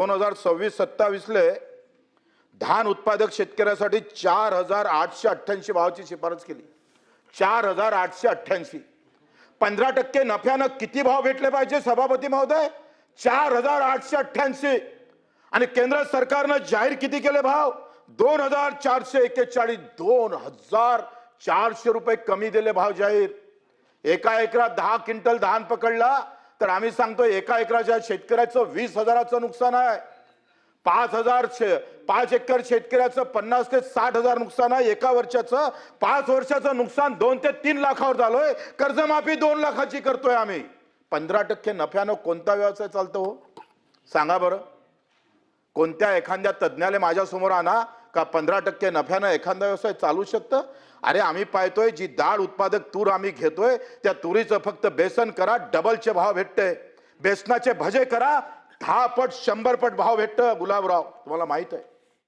2026-27 धान उत्पादक शेतकऱ्यासाठी 4,888 भावाची शिफारस केली। 4,888 15% नफ्यानं किती भाव भेटले पाहिजे सभापती महोदय? 4,888 आणि केंद्र सरकारनं जाहीर किती केले भाव? 2,441 2,400 रुपये कमी दिले भाव जाहीर। एका एकरात 10 क्विंटल धान पकडला तर आम्ही सांगतो एका एकराच्या शेतकऱ्याचं 20,000चं नुकसान आहे। 5 एकर शेतकऱ्याचं 50 ते 60,000 नुकसान आहे एका वर्षाचं। 5 वर्षाचं नुकसान 2 ते 3 लाखावर झालोय। कर्जमाफी 2 लाखाची करतोय आम्ही। 15% नफ्यानं कोणता व्यवसाय चालतो हो? सांगा बरं। कोणत्या एखाद्या तज्ञाला माझ्या समोर आणा का 15% नफ्यानं एखादा व्यवसाय चालू शकतं? अरे आम्ही पाहतोय जी डाळ उत्पादक तूर आम्ही घेतोय त्या तुरीचं फक्त बेसन करा डबलचे भाव भेटते। बेसनाचे भजे करा 10 पट 100 पट भाव भेटतं गुलाबराव, तुम्हाला माहित आहे।